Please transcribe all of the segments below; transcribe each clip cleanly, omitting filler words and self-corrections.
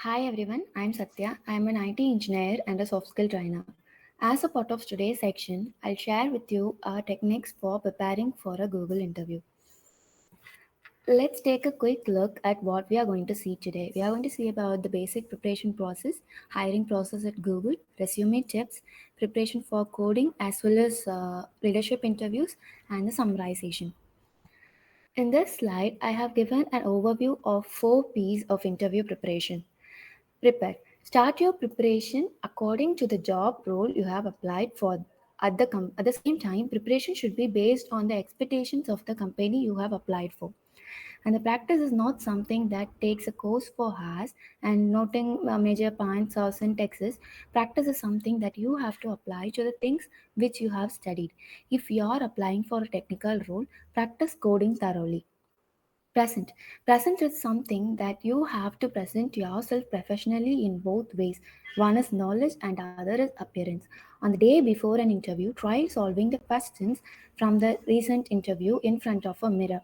Hi everyone, I'm Satya. I'm an IT engineer and a soft skill trainer. As a part of today's section, I'll share with you our techniques for preparing for a Google interview. Let's take a quick look at what we are going to see today. We are going to see about the basic preparation process, hiring process at Google, resume tips, preparation for coding, as well as leadership interviews, and the summarization. In this slide, I have given an overview of 4 P's of interview preparation. Prepare. Start your preparation according to the job role you have applied for. At the same time, preparation should be based on the expectations of the company you have applied for. And the practice is not something that takes a course for hours and noting major points or syntaxes. Practice is something that you have to apply to the things which you have studied. If you are applying for a technical role, practice coding thoroughly. Present. Present is something that you have to present yourself professionally in both ways. One is knowledge and other is appearance. On the day before an interview, try solving the questions from the recent interview in front of a mirror.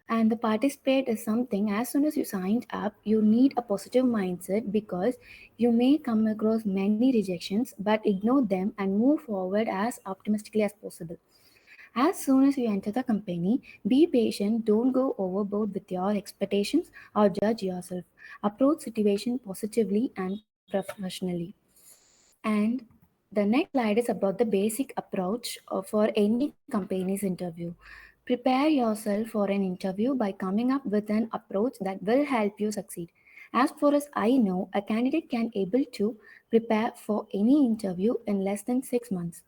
And the participate is something as soon as you signed up, you need a positive mindset because you may come across many rejections, but ignore them and move forward as optimistically as possible. As soon as you enter the company, be patient, don't go overboard with your expectations or judge yourself. Approach situation positively and professionally. And the next slide is about the basic approach for any company's interview. Prepare yourself for an interview by coming up with an approach that will help you succeed. As far as I know, a candidate can able to prepare for any interview in less than 6 months.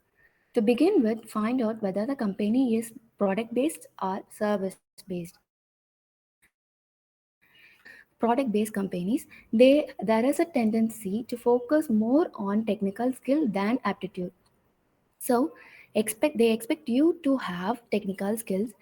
To begin with, find out whether the company is product based or service based. Product based companies, there is a tendency to focus more on technical skill than aptitude. So they expect you to have technical skills.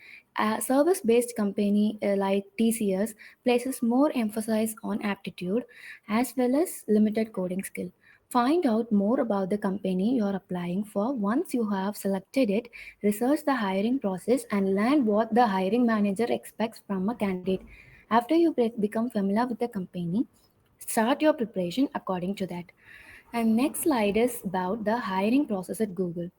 A service based company like TCS places more emphasis on aptitude as well as limited coding skill. Find out more about the company you're applying for. Once you have selected it, research the hiring process and learn what the hiring manager expects from a candidate. After you become familiar with the company, start your preparation according to that. And next slide is about the hiring process at Google.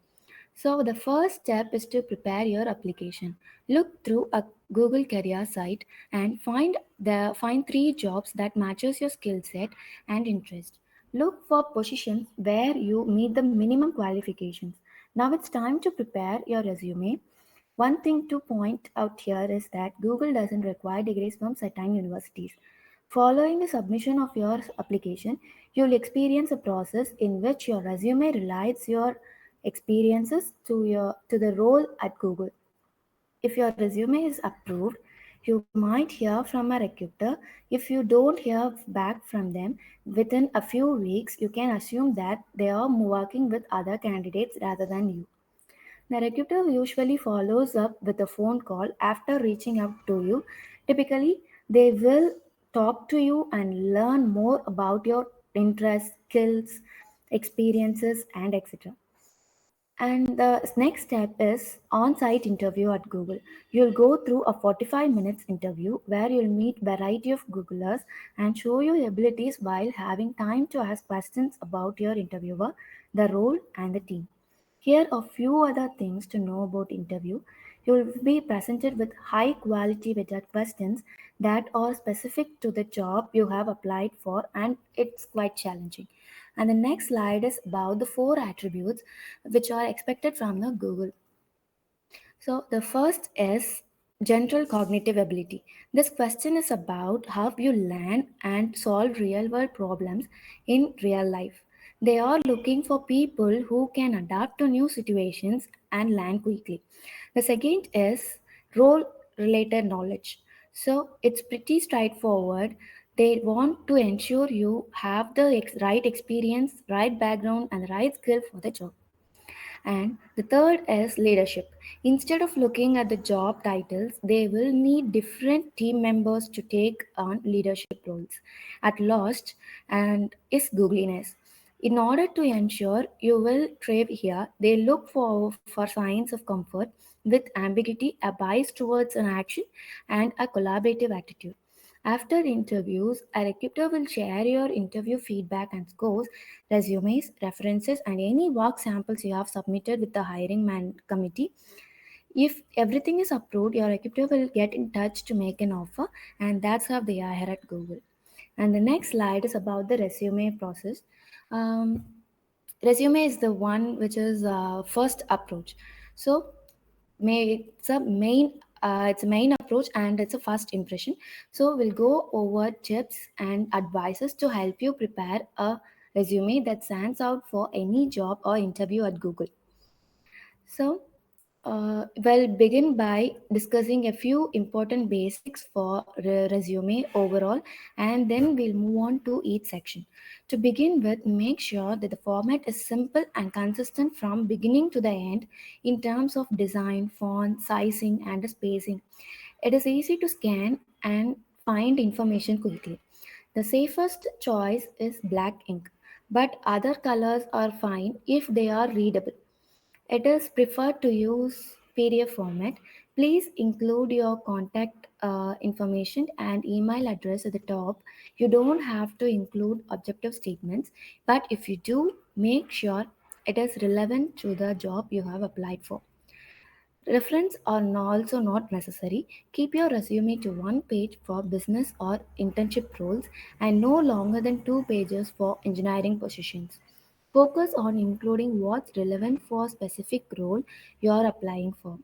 So the first step is to prepare your application. Look through a Google career site and find 3 jobs that matches your skill set and interest. Look for positions where you meet the minimum qualifications. Now it's time to prepare your resume. One thing to point out here is that Google doesn't require degrees from certain universities. Following the submission of your application, you'll experience a process in which your resume relates your experiences to the role at Google. If your resume is approved, you might hear from a recruiter. If you don't hear back from them within a few weeks, you can assume that they are working with other candidates rather than you. The recruiter usually follows up with a phone call after reaching out to you. Typically, they will talk to you and learn more about your interests, skills, experiences, and etc. And the next step is on site interview at Google. You'll go through a 45 minutes interview where you'll meet variety of Googlers and show your abilities while having time to ask questions about your interviewer, the role, and the team. Here are a few other things to know about interview. You will be presented with high quality vetted questions that are specific to the job you have applied for, and it's quite challenging. And the next slide is about the 4 attributes which are expected from the Google. So the first is general cognitive ability. This question is about how you learn and solve real world problems in real life. They are looking for people who can adapt to new situations and learn quickly. The second is role related knowledge. So it's pretty straightforward. They want to ensure you have the right experience, right background, and the right skill for the job. And the third is leadership. Instead of looking at the job titles, they will need different team members to take on leadership roles. At last, and is googliness. In order to ensure you will thrive here, they look for signs of comfort with ambiguity, a bias towards an action, and a collaborative attitude. After interviews, a recruiter will share your interview feedback and scores, resumes, references, and any work samples you have submitted with the committee. If everything is approved, your recruiter will get in touch to make an offer, and that's how they are here at Google. And the next slide is about the resume process. Um, Resume is the one which is first approach. So it's a main approach and it's a first impression. So we'll go over tips and advices to help you prepare a resume that stands out for any job or interview at Google. So we'll begin by discussing a few important basics for resume overall, and then we'll move on to each section. To begin with, make sure that the format is simple and consistent from beginning to the end in terms of design, font, sizing, and spacing. It is easy to scan and find information quickly. The safest choice is black ink, but other colors are fine if they are readable. It is preferred to use PDF format. Please include your contact information and email address at the top. You don't have to include objective statements, but if you do, make sure it is relevant to the job you have applied for. Reference are also not necessary. Keep your resume to one page for business or internship roles and no longer than 2 pages for engineering positions. Focus on including what's relevant for specific role you're applying for.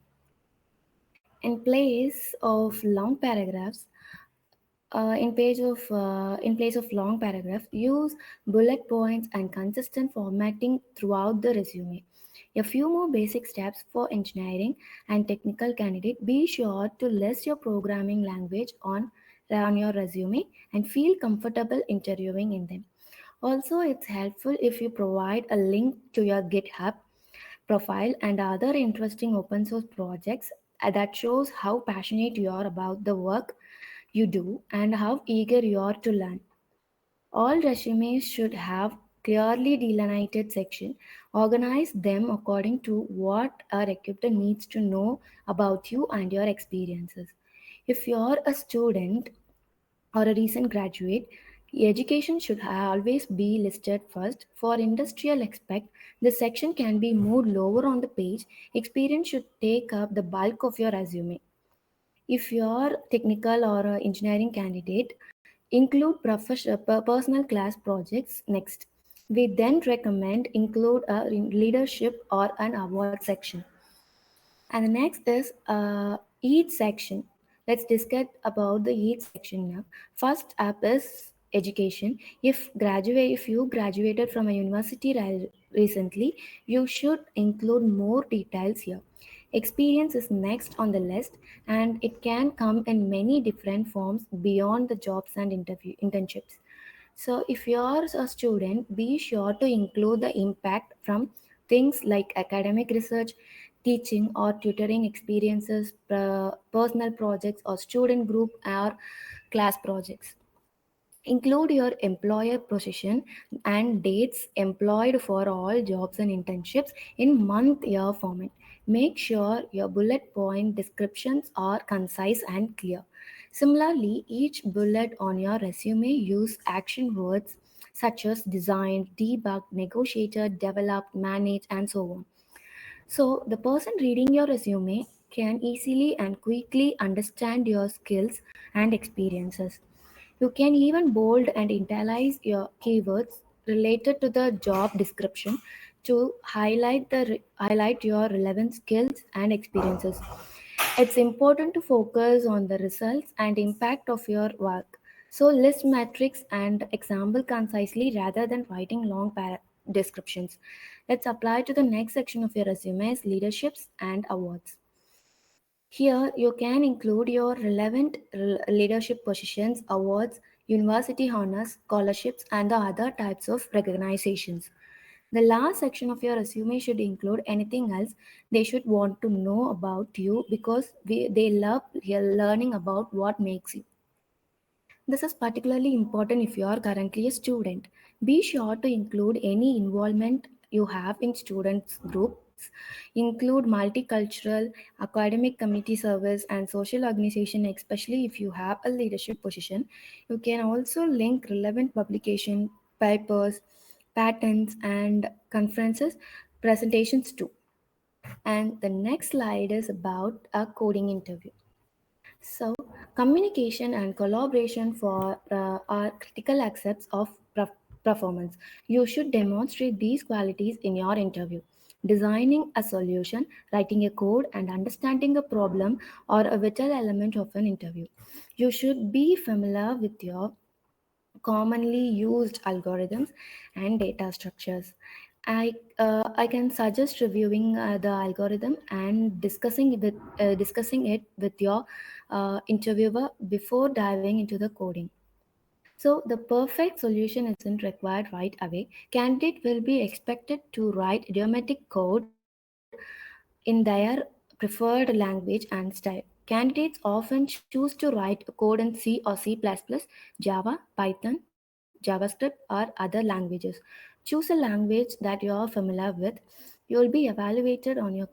In place of long paragraphs, in place of long paragraph, use bullet points and consistent formatting throughout the resume. A few more basic steps for engineering and technical candidate. Be sure to list your programming language on your resume and feel comfortable interviewing in them. Also, it's helpful if you provide a link to your GitHub profile and other interesting open source projects that shows how passionate you are about the work you do and how eager you are to learn. All resumes should have clearly delineated section. Organize them according to what a recruiter needs to know about you and your experiences. If you're a student or a recent graduate, education should always be listed first. For industrial aspect, the section can be moved lower on the page. Experience should take up the bulk of your resume. If you're technical or a engineering candidate, include personal class projects next. We then recommend include a leadership or an award section. And the next is each section. Let's discuss about the each section now. First up is education. If you graduated from a university recently, you should include more details here. Experience is next on the list, and it can come in many different forms beyond the jobs and internships. So, if you're a student, be sure to include the impact from things like academic research, teaching or tutoring experiences, personal projects, or student group or class projects. Include your employer position and dates employed for all jobs and internships in month year format. Make sure your bullet point descriptions are concise and clear. Similarly, each bullet on your resume use action words such as designed, debugged, negotiated, developed, managed, and so on. So, the person reading your resume can easily and quickly understand your skills and experiences. You can even bold and italicize your keywords related to the job description to highlight your relevant skills and experiences. It's important to focus on the results and impact of your work. So list metrics and example concisely rather than writing long descriptions. Let's apply to the next section of your resumes, leaderships and awards. Here, you can include your relevant leadership positions, awards, university honors, scholarships, and the other types of recognitions. The last section of your resume should include anything else they should want to know about you because they love learning about what makes you. This is particularly important if you are currently a student. Be sure to include any involvement you have in students groups include multicultural, academic committee service, and social organization, especially if you have a leadership position. You can also link relevant publication, papers, patents, and conferences presentations too. And the next slide is about a coding interview. So, communication and collaboration are critical aspects of performance. You should demonstrate these qualities in your interview. Designing a solution, writing a code, and understanding a problem are a vital element of an interview. You should be familiar with your commonly used algorithms and data structures. I can suggest reviewing the algorithm and discussing it with your interviewer before diving into the coding. So the perfect solution isn't required right away. Candidate will be expected to write idiomatic code in their preferred language and style. Candidates often choose to write code in C or C++, Java, Python, JavaScript, or other languages. Choose a language that you are familiar with. You will be evaluated on your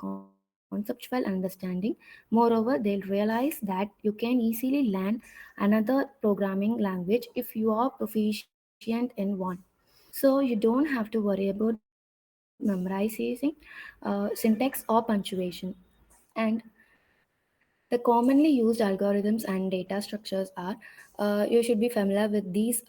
conceptual understanding. Moreover, they'll realize that you can easily learn another programming language if you are proficient in one. So you don't have to worry about memorizing syntax or punctuation. And the commonly used algorithms and data structures are you should be familiar with these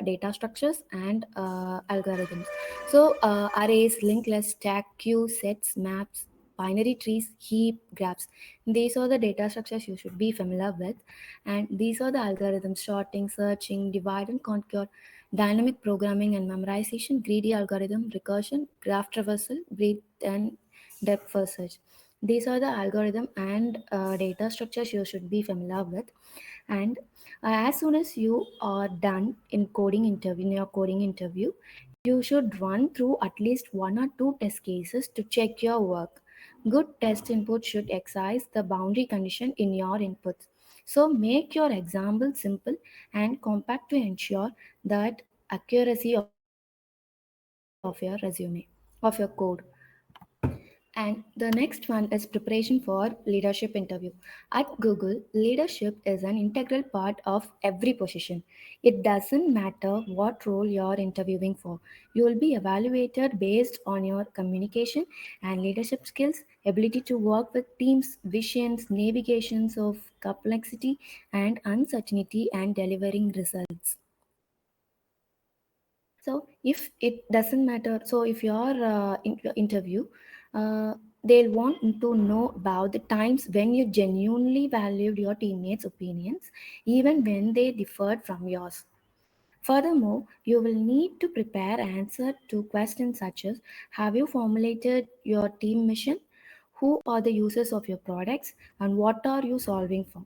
data structures and algorithms. So, arrays, linked list, stack, queue, sets, maps, binary trees, heap, graphs. These are the data structures you should be familiar with. And these are the algorithms: sorting, searching, divide and conquer, dynamic programming and memorization, greedy algorithm, recursion, graph traversal, breadth and depth first search. These are the algorithm and data structures you should be familiar with. And as soon as you are done in your coding interview, you should run through at least one or two test cases to check your work. Good test input should excise the boundary condition in your inputs. So make your example simple and compact to ensure that accuracy of your resume, of your code. And the next one is preparation for leadership interview. At Google, leadership is an integral part of every position. It doesn't matter what role you're interviewing for. You will be evaluated based on your communication and leadership skills, ability to work with teams, visions, navigations of complexity and uncertainty, and delivering results. So if it doesn't matter, so if your interview, uh, they'll want to know about the times when you genuinely valued your teammates' opinions, even when they differed from yours. Furthermore, you will need to prepare answer to questions such as: have you formulated your team mission? Who are the users of your products? And what are you solving for?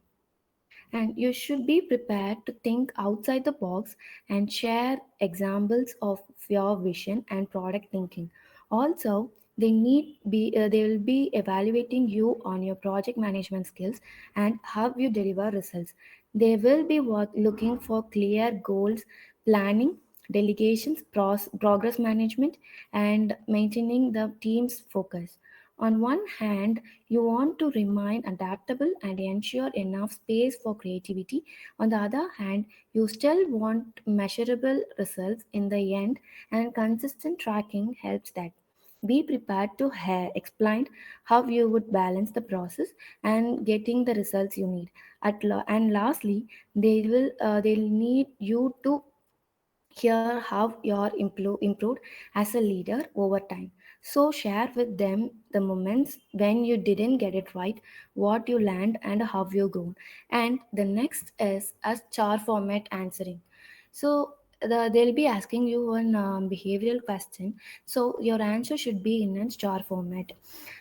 And you should be prepared to think outside the box and share examples of your vision and product thinking. Also, they will be evaluating you on your project management skills and how you deliver results. They will be looking for clear goals, planning, delegations, progress management, and maintaining the team's focus. On one hand, you want to remain adaptable and ensure enough space for creativity. On the other hand, you still want measurable results in the end, and consistent tracking helps that. Be prepared to explain how you would balance the process and getting the results you need. And lastly, they'll need you to hear how you're improved as a leader over time. So share with them the moments when you didn't get it right, what you learned, and how you grown. And the next is a star format answering. So they'll be asking you one behavioral question. So your answer should be in a star format: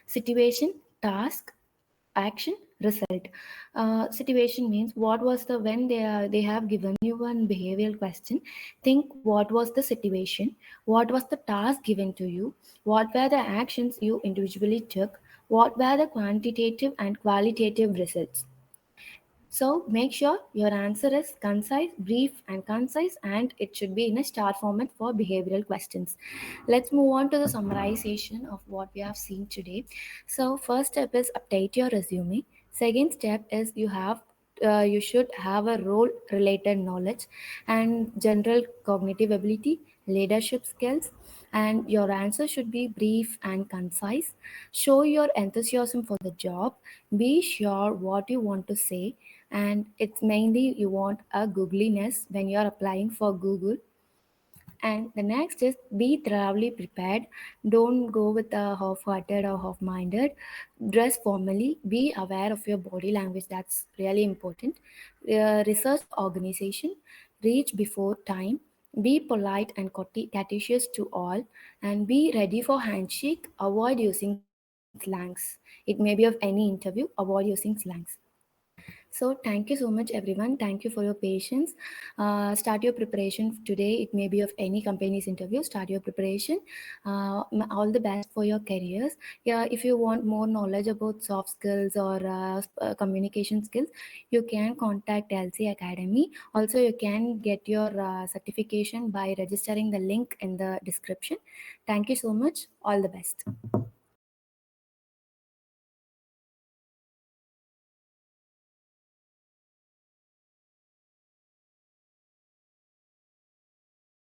situation, task, action, result. Situation means what was the when they have given you one behavioral question. Think what was the situation, what was the task given to you, what were the actions you individually took, what were the quantitative and qualitative results. So make sure your answer is concise, brief, and concise, and it should be in a star format for behavioral questions. Let's move on to the summarization of what we have seen today. So first step is update your resume. Second step is you should have a role related knowledge and general cognitive ability, leadership skills, and your answer should be brief and concise. Show your enthusiasm for the job. Be sure what you want to say, and it's mainly you want a googliness when you're applying for Google. And the next is be thoroughly prepared. Don't go with a half-hearted or half-minded. Dress formally. Be aware of your body language. That's really important. Research the organization. Reach before time. Be polite and courteous to all, and be ready for handshake. Avoid using slangs. It may be of any interview. Avoid using slangs. So thank you so much, everyone. Thank you for your patience. Start your preparation today. It may be of any company's interview. Start your preparation. All the best for your careers. Yeah, if you want more knowledge about soft skills or communication skills, you can contact LC Academy. Also, you can get your certification by registering the link in the description. Thank you so much. All the best.